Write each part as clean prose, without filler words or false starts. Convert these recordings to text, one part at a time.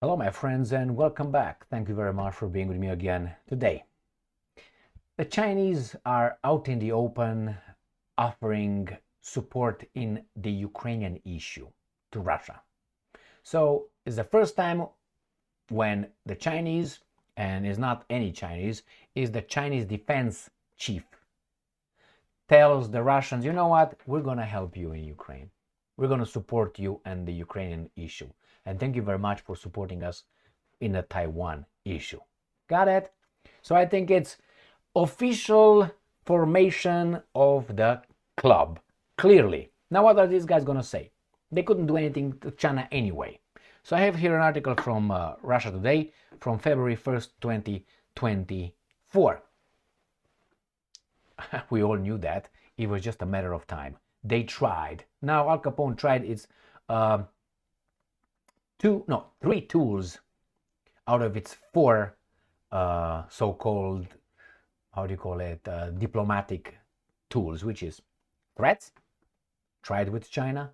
Hello, my friends, and welcome back. Thank you very much for being with me again today. The Chinese are out in the open offering support in the Ukrainian issue to Russia. So it's the first time when the Chinese, and is not any Chinese, is the Chinese defense chief, tells the Russians, you know what, we're going to help you in Ukraine. We're going to support you and the Ukrainian issue. And thank you very much for supporting us in the Taiwan issue. Got it? So I think it's official formation of the club, clearly. Now what are these guys going to say? They couldn't do anything to China anyway. So I have here an article from Russia Today from February 1st, 2024. We all knew that. It was just a matter of time. They tried. Now Al Capone tried its 3 tools out of its 4 so-called, diplomatic tools, which is threats, tried with China,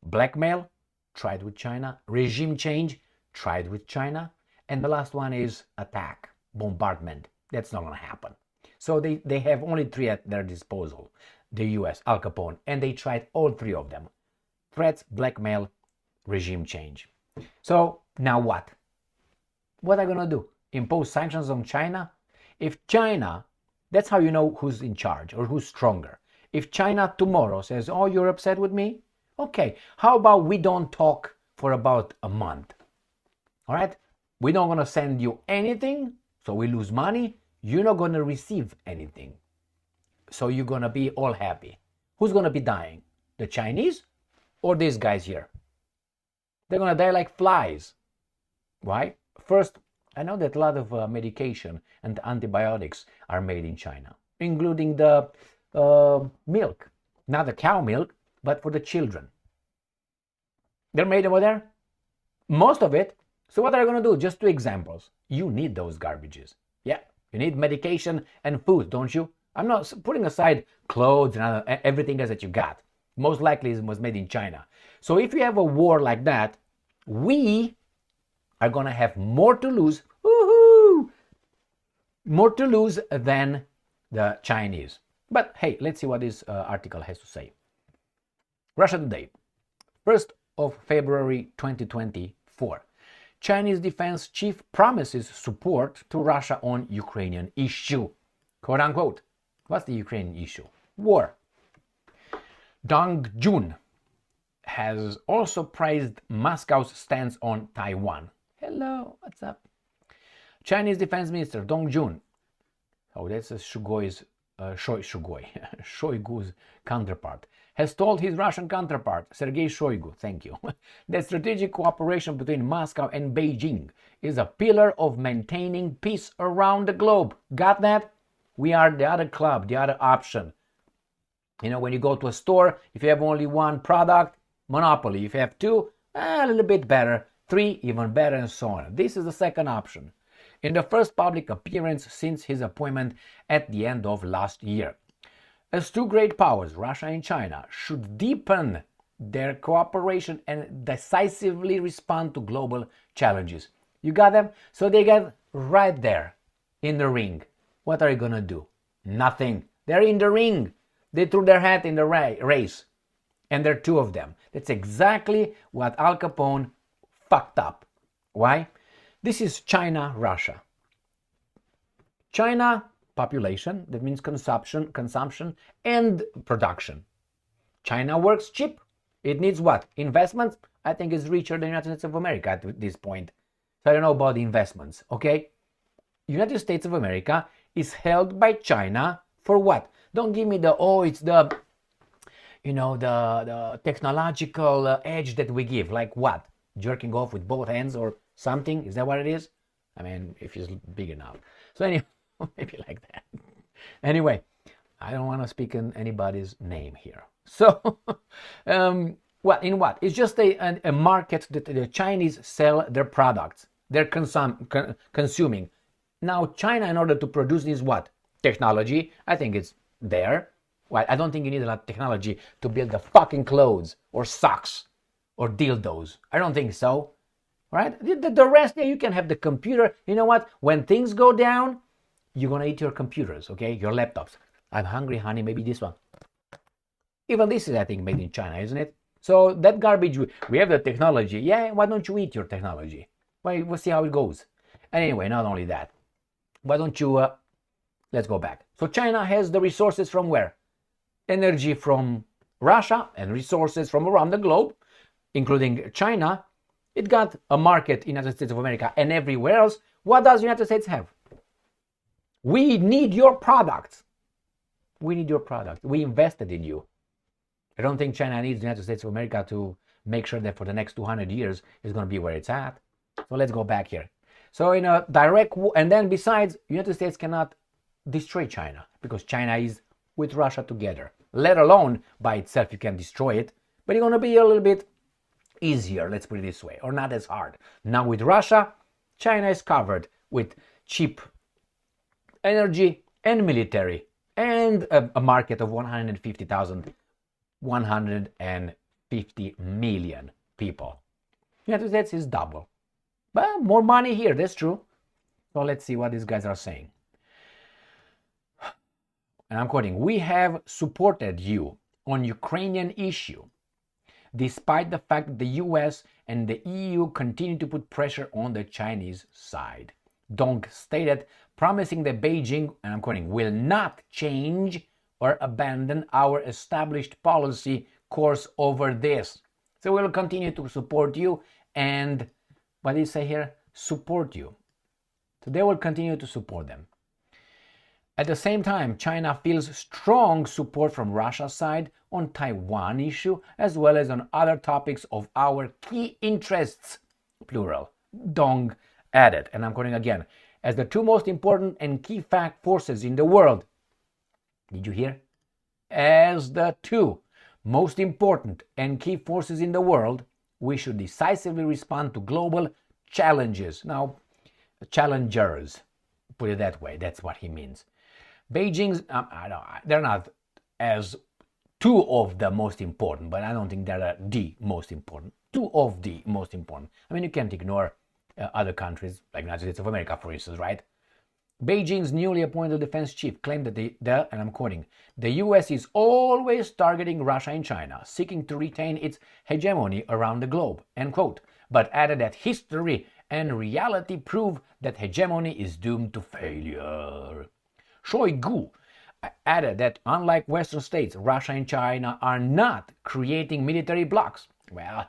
blackmail, tried with China, regime change, tried with China, and the last one is attack, bombardment. That's not going to happen. So they have only 3 at their disposal. The US, Al Capone, and they tried all 3 of them. Threats, blackmail, regime change. So now what? What are they going to do? Impose sanctions on China? If China, that's how you know who's in charge or who's stronger. If China tomorrow says, oh, you're upset with me? Okay, how about we don't talk for about a month? All right? We're not going to send you anything, so we lose money. You're not going to receive anything. So you're going to be all happy. Who's going to be dying? The Chinese or these guys here? They're going to die like flies. Why? First, I know that a lot of medication and antibiotics are made in China, including the milk. Not the cow milk, but for the children. They're made over there. Most of it. So what are you going to do? Just 2 examples. You need those garbages. Yeah, you need medication and food, don't you? I'm not putting aside clothes and everything else that you got. Most likely it was made in China. So if you have a war like that, we are going to have more to lose, more to lose than the Chinese. But hey, let's see what this article has to say. Russia Today, 1st of February 2024. Chinese defense chief promises support to Russia on Ukrainian issue. Quote unquote. What's the Ukrainian issue? War. Dong Jun has also praised Moscow's stance on Taiwan. Hello, what's up? Chinese Defense Minister Dong Jun, oh, that's Shoigu's counterpart, has told his Russian counterpart, Sergei Shoigu, thank you, that strategic cooperation between Moscow and Beijing is a pillar of maintaining peace around the globe. Got that? We are the other club, the other option. You know, when you go to a store, if you have only 1 product, monopoly. If you have 2, a little bit better. 3, even better, and so on. This is the second option. In the first public appearance since his appointment at the end of last year. As 2 great powers, Russia and China, should deepen their cooperation and decisively respond to global challenges. You got them? So they get right there in the ring. What are you going to do? Nothing. They're in the ring. They threw their hat in the race. And there are 2 of them. That's exactly what Al Capone fucked up. Why? This is China, Russia. China, population, that means consumption and production. China works cheap. It needs what? Investments? I think it's richer than the United States of America at this point. So I don't know about the investments, okay? United States of America is held by China for what? Don't give me it's the technological edge that we give. Like what? Jerking off with both hands or something? Is that what it is? I mean, if it's big enough. So anyway, maybe like that. Anyway, I don't want to speak in anybody's name here. So, in what? It's just a market that the Chinese sell their products. They're consuming. Now, China, in order to produce this what? Technology. I think it's there. Well, I don't think you need a lot of technology to build the fucking clothes or socks or dildos. I don't think so. All right? The rest, yeah, you can have the computer. You know what? When things go down, you're going to eat your computers, okay? Your laptops. I'm hungry, honey, maybe this one. Even this is, I think, made in China, isn't it? So that garbage, we have the technology. Yeah, why don't you eat your technology? Well, we'll see how it goes. And anyway, not only that, why don't you, let's go back. So China has the resources from where? Energy from Russia and resources from around the globe, including China. It got a market in the United States of America and everywhere else. What does the United States have? We need your products. We need your product. We invested in you. I don't think China needs the United States of America to make sure that for the next 200 years it's going to be where it's at. So let's go back here. So in a direct war, and then besides, the United States cannot destroy China because China is with Russia together. Let alone by itself, you can destroy it, but it's going to be a little bit easier, let's put it this way, or not as hard. Now with Russia, China is covered with cheap energy and military and a market of 150 million people. United States is double. But more money here, that's true. So let's see what these guys are saying. And I'm quoting, we have supported you on Ukrainian issue, despite the fact that the US and the EU continue to put pressure on the Chinese side. Dong stated, promising that Beijing, and I'm quoting, will not change or abandon our established policy course over this. So we'll continue to support you and, what did he say here? Support you. So they will continue to support them. At the same time, China feels strong support from Russia's side on Taiwan issue, as well as on other topics of our key interests, plural. Dong added, and I'm quoting again, as the two most important and key forces in the world. Did you hear? As the two most important and key forces in the world, we should decisively respond to global challenges. Now, challengers, put it that way, that's what he means. Beijing's, they're not as two of the most important, but I don't think they're the most important. Two of the most important. I mean, you can't ignore other countries, like the United States of America, for instance, right? Beijing's newly appointed defense chief claimed that and I'm quoting, the US is always targeting Russia and China, seeking to retain its hegemony around the globe, end quote, but added that history and reality prove that hegemony is doomed to failure. Shoigu added that unlike Western states, Russia and China are not creating military blocs. Well,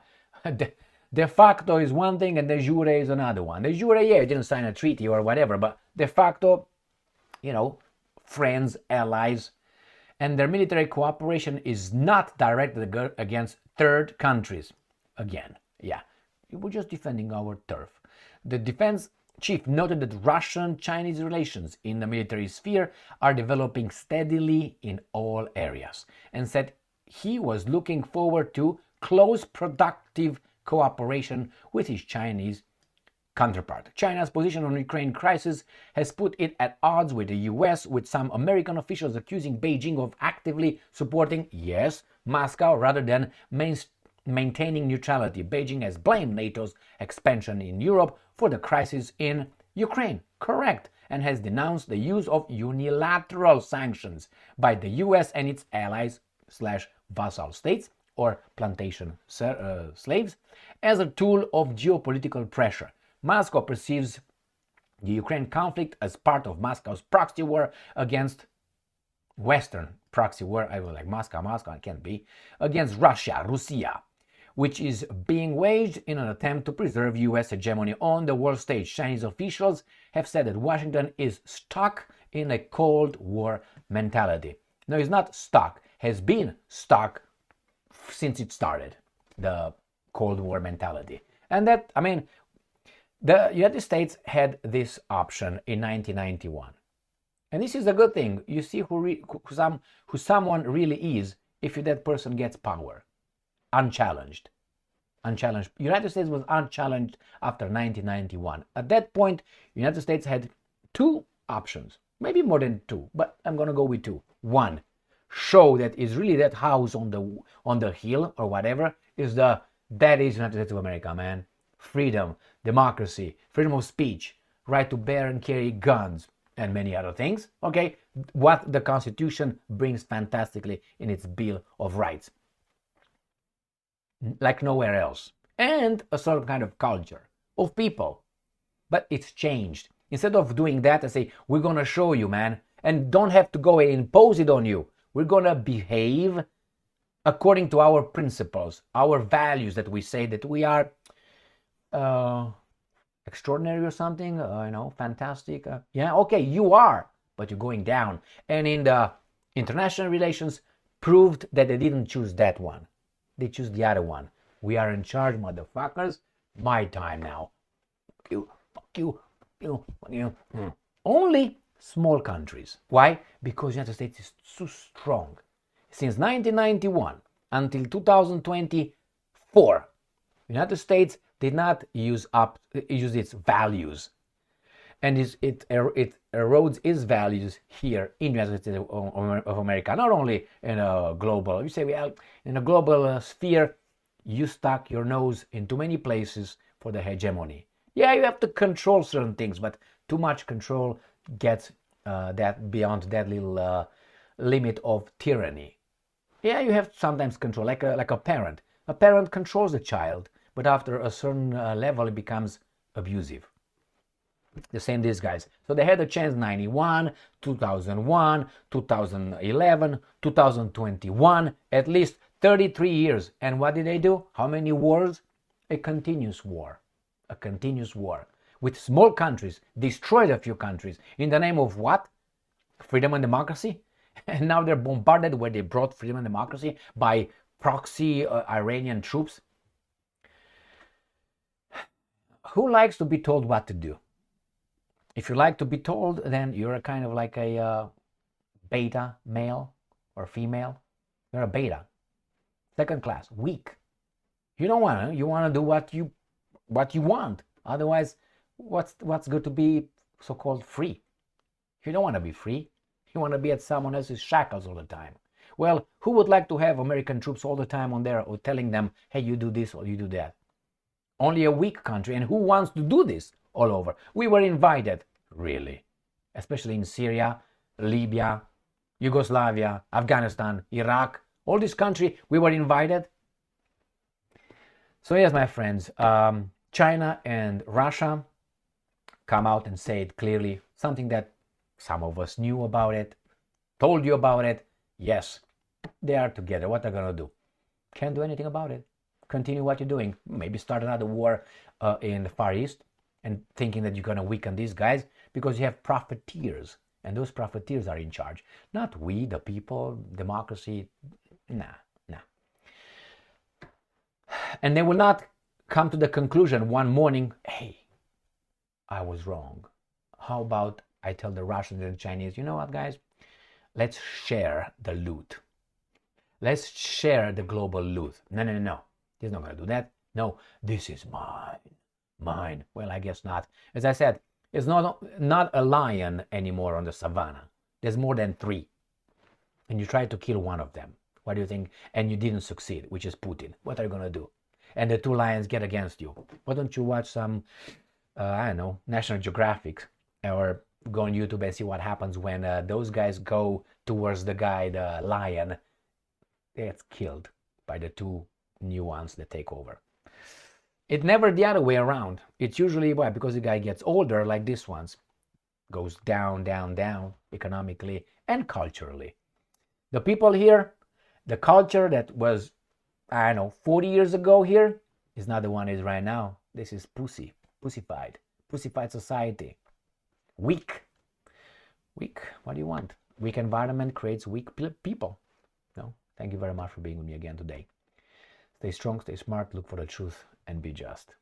de facto is one thing and de jure is another one. De jure, yeah, you didn't sign a treaty or whatever, but de facto, you know, friends, allies, and their military cooperation is not directed against third countries. Again, yeah, we're just defending our turf. The defense chief noted that Russian-Chinese relations in the military sphere are developing steadily in all areas, and said he was looking forward to close, productive cooperation with his Chinese counterpart. China's position on the Ukraine crisis has put it at odds with the US, with some American officials accusing Beijing of actively supporting, yes, Moscow rather than maintaining neutrality. Beijing has blamed NATO's expansion in Europe for the crisis in Ukraine, correct, and has denounced the use of unilateral sanctions by the US and its allies / vassal states or plantation slaves as a tool of geopolitical pressure. Moscow perceives the Ukraine conflict as part of Moscow's proxy war against Western proxy war, I will like Moscow, it can't be, against Russia, which is being waged in an attempt to preserve US hegemony on the world stage. Chinese officials have said that Washington is stuck in a Cold War mentality. No, it's not stuck, has been stuck since it started, the Cold War mentality. And that, I mean, the United States had this option in 1991. And this is a good thing. You see who someone really is if that person gets power. Unchallenged. United States was unchallenged after 1991. At that point, United States had two options. Maybe more than two, but I'm going to go with two. One, show that is really that house on the hill or whatever that is United States of America, man. freedom, democracy, freedom of speech, right to bear and carry guns, and many other things. Okay, what the Constitution brings fantastically in its Bill of Rights, like nowhere else. And a certain kind of culture of people. But it's changed. Instead of doing that and say, we're going to show you, man, and don't have to go and impose it on you. We're going to behave according to our principles, our values, that we say that we are extraordinary or something, fantastic. Yeah, okay, you are, but you're going down. And in the international relations, proved that they didn't choose that one. They choose the other one. We are in charge, motherfuckers. My time now. Fuck you. Only small countries. Why? Because the United States is too strong. Since 1991 until 2024, the United States did not use its values, and it erodes its values here in the United States of America. Not only in a global, you say, well, in a global sphere, you stuck your nose in too many places for the hegemony. Yeah, you have to control certain things, but too much control gets that beyond that little limit of tyranny. Yeah, you have sometimes control, like a parent. A parent controls a child, but after a certain level, it becomes abusive. The same these guys. So they had a chance 91, 2001, 2011, 2021, at least 33 years. And what did they do? How many wars? A continuous war. A continuous war. With small countries, destroyed a few countries. In the name of what? Freedom and democracy? And now they're bombarded where they brought freedom and democracy by proxy Iranian troops. Who likes to be told what to do? If you like to be told, then you're a kind of like a beta male or female. You're a beta. Second class, weak. You don't want to. You want to do what you want. Otherwise, what's good to be so-called free? You don't want to be free. You want to be at someone else's shackles all the time. Well, who would like to have American troops all the time on there or telling them, hey, you do this or you do that? Only a weak country. And who wants to do this all over? We were invited, really, especially in Syria, Libya, Yugoslavia, Afghanistan, Iraq, all these countries, we were invited. So yes, my friends, China and Russia come out and say it clearly, something that some of us knew about it, told you about it. Yes, they are together. What are they going to do? Can't do anything about it. Continue what you're doing. Maybe start another war in the Far East and thinking that you're going to weaken these guys because you have profiteers. And those profiteers are in charge. Not we, the people, democracy. Nah. And they will not come to the conclusion one morning, hey, I was wrong. How about I tell the Russians and the Chinese, you know what, guys? Let's share the loot. Let's share the global loot. No. He's not going to do that. No, this is mine. Well, I guess not. As I said, it's not a lion anymore on the savannah. There's more than 3. And you tried to kill one of them. What do you think? And you didn't succeed, which is Putin. What are you going to do? And the 2 lions get against you. Why don't you watch some, National Geographic, or go on YouTube and see what happens when those guys go towards the guy, the lion, gets killed by the 2 new ones that take over. It's never the other way around. It's usually, why? Because the guy gets older, like this one's, goes down, economically and culturally. The people here, the culture that was, 40 years ago here, is not the one it is right now. This is pussified society. Weak. What do you want? Weak environment creates weak people. No, thank you very much for being with me again today. Stay strong, stay smart, look for the truth, and be just.